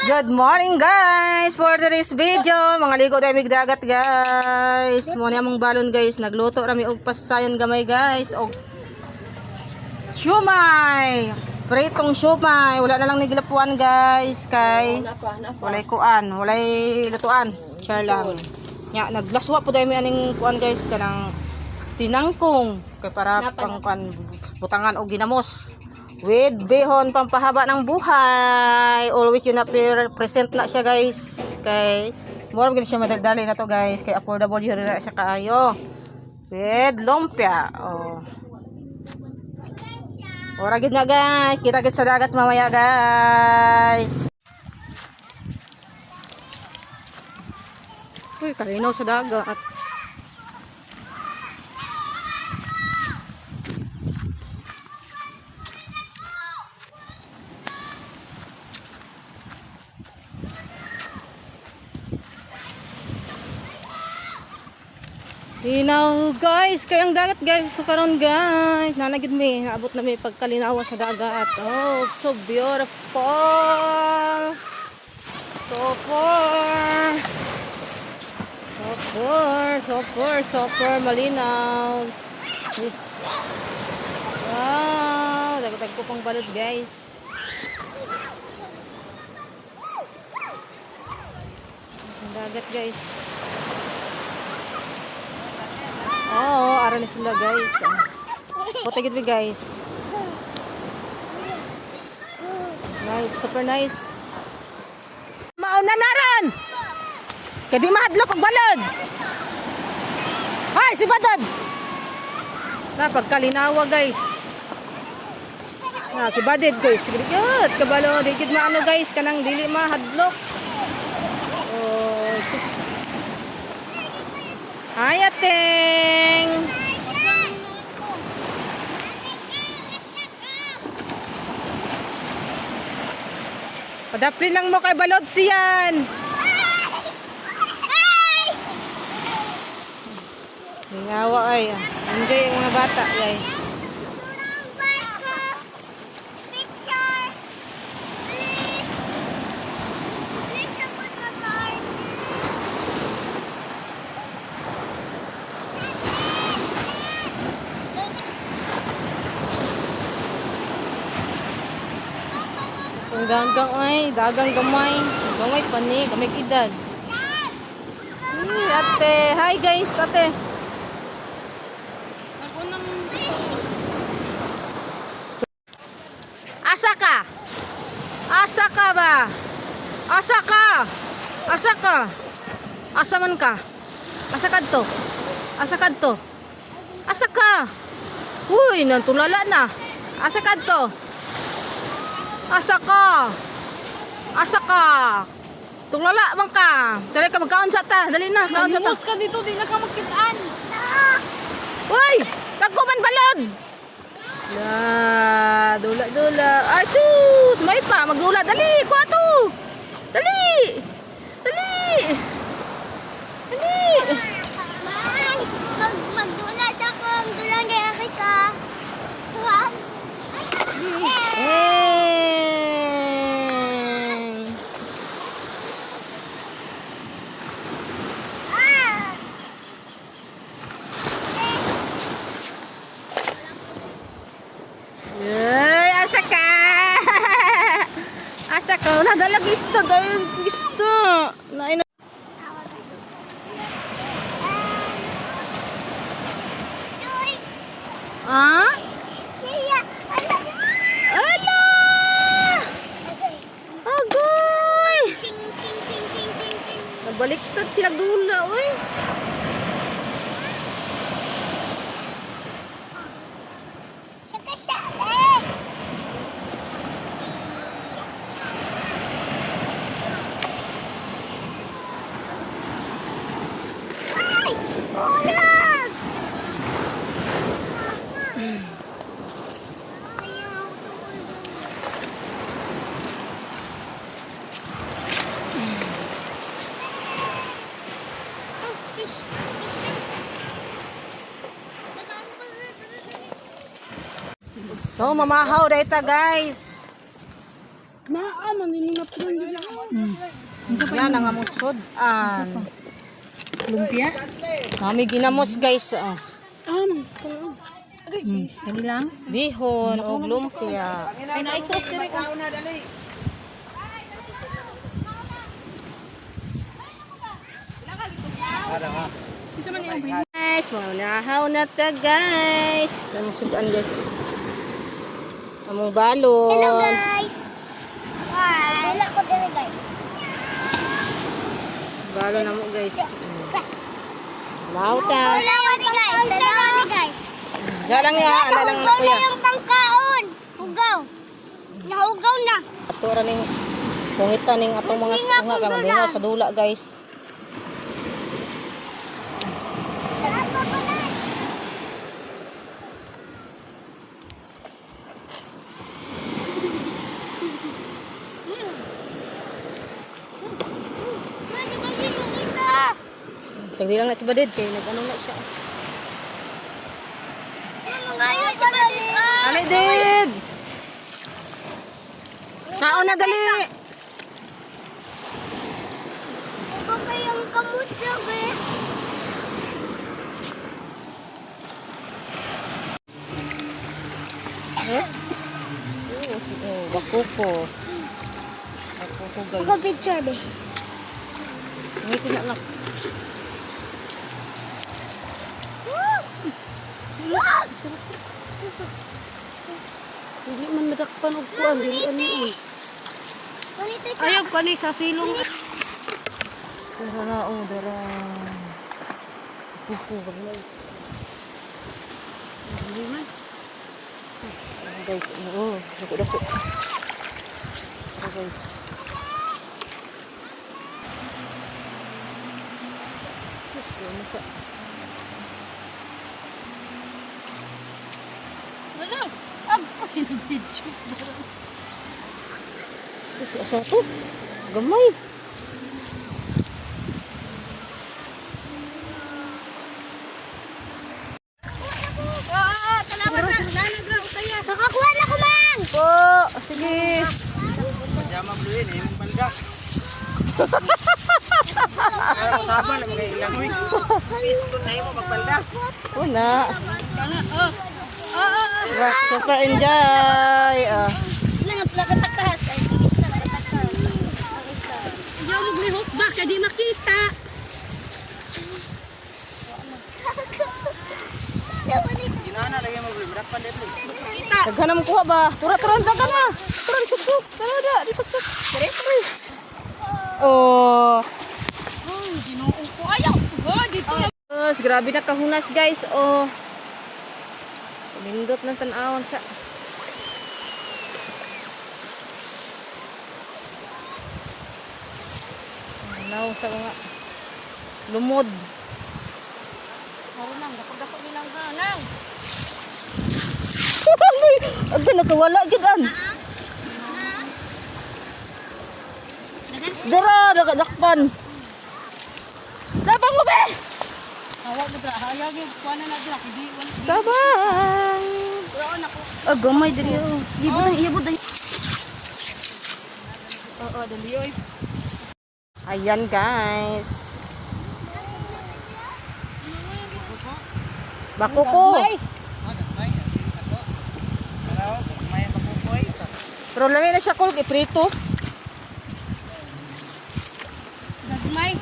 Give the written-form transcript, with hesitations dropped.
Good morning guys! For today's video, mga ligo tayo migdagat guys. Muna among balon guys, nagluto rami og pasayon gamay guys. Og siomay! Pritong siomay. Wala na lang niglapuan guys. Kay walay kuan, walay lutuan. Char lang. Nya, naglaswa po tayo may aning kuan guys. Kanang tinangkong. Kay para pang kuan, butangan o ginamos. With behon pampahaba ng buhay. Always yun na present na siya guys. Kay more gid siya madali na to guys. Kay affordable yun na siya kaayo. With lumpia. Oh. Ora gid na guys. Kita gid sa dagat mamaya guys. Uy, kalinaw sa dagat. Linaw guys, kayang dagat guys, so karon guys, nanagid mi, naabot na mi pagkalinawa sa dagat. Oh, so beautiful. Super malinaw. Yes. Wow, dagat ko pang balod guys. Ang dagat guys. Oh, aral sila guys. Potagid mi guys. Nice, super nice. Mauna naran. Kadi mahadlok og balod. Hay, si Badad. Na pagkalinawa guys. Na si Badad guys. Sigurot kabalo digid maano guys kanang dili mahadlok. Oh. Hi, Ateng! Padaplin lang mo kay balod siyan! Ngawa ay. Enjoy ang mga bata ay. Dagang gamay. Gamay pa ni, gamay edad. Ate, hi guys, ate. Asa ka? Asa ka ba? Asa ka? Asa ka? Asa man ka? Asa kadto? Asa kadto? Asa ka? Uy, nantulala na. Asa kadto? Asa ka? Asa ka? Tulala man ka. Dali ka magkaon sa ta. Dali na, kaon sa ta. Ka dito, di na ka magkitaan. Uy! Kagkuman balod! Dula. Ay, sus! May pa, magdula. Dali, kuha to! Dali! Magdula sa kong dulang kaya kita. Tuha? Asa ka? Asa ka? Nadalag gusto. Ah? Ala! Agoy! Nagbaliktad sila dula, oy. So, mamahaw dahita guys. Naa, man, hindi na po nila. Yan ang among sudan. Lumpia? Kami ginamos guys. Oh. Dali lang. Bihon o lumpia. Ay, naisos diri ka. Isa man yung bihon. Guys, mga nahaw na ta guys. Among sudan guys. Among balon. Hello guys. Wala ko dere guys. Balon na mo guys. Lauta. Dalawa ni guys. Dalawa ni guys. Dalang ya, ala lang na Hugaw na kuya. yung tangkaon. Hugaw. Nahugaw na. Ato ra ning pungitan ning atong mga sunga kang lingaw sa dula guys. Sarap pa pala. Pwede kasi yung isa. Tagdi lang na si Badid kay nag-ano na siya. Ngayon si Badit ka. Ali Did. Kaon na dali. Ito kayang kamot lang eh. Bakuko. Bakuko guys. Ako picture be. Ngitin na lang. Hindi man madakpan og kuan dili ani. Ganito siya. Ayaw ka ni sa silong. Dara na oh, dara. Bakuko bagay. Dili man. Guys, oh, dako-dako. Oh, guys. Ano sa? Wala. Ako video. Asa to? Gamay. Nakakuha na ko man. Po, sige. Pajama bluin, yung palda. Usapan na mga ilang week. Pisko tayo mo magpalda. Una. Super enjoy. Langat takas. Ay, isa na takas. Ang isa. Ayaw mo glihok ba kay di makita. Ginana lagi mo bluin, rapan dito. Daghan na mo kuha ba? Tura-turan, daghan na. Turan, suksuk. Dala, di suksuk. Dire. Oh. Oh, ginoo ko ayaw. Oh, dito. Grabe na kahunas guys. Oh. Lindot na tan-awon sa. Naw sa mga lumod. Maro nang dako-dako nilang ganang. Agda nakawala jud an. Dara, dakpan. Labang mo be. Awak na hayag yung kuan na dira di wan. Tabang. Kuan ako. Gamay diri oh. Ibot na. Oo, dali oy. Ayan guys. Bakuko. May makukoy. Pero lamin na siya kul kay prito. Gagmay.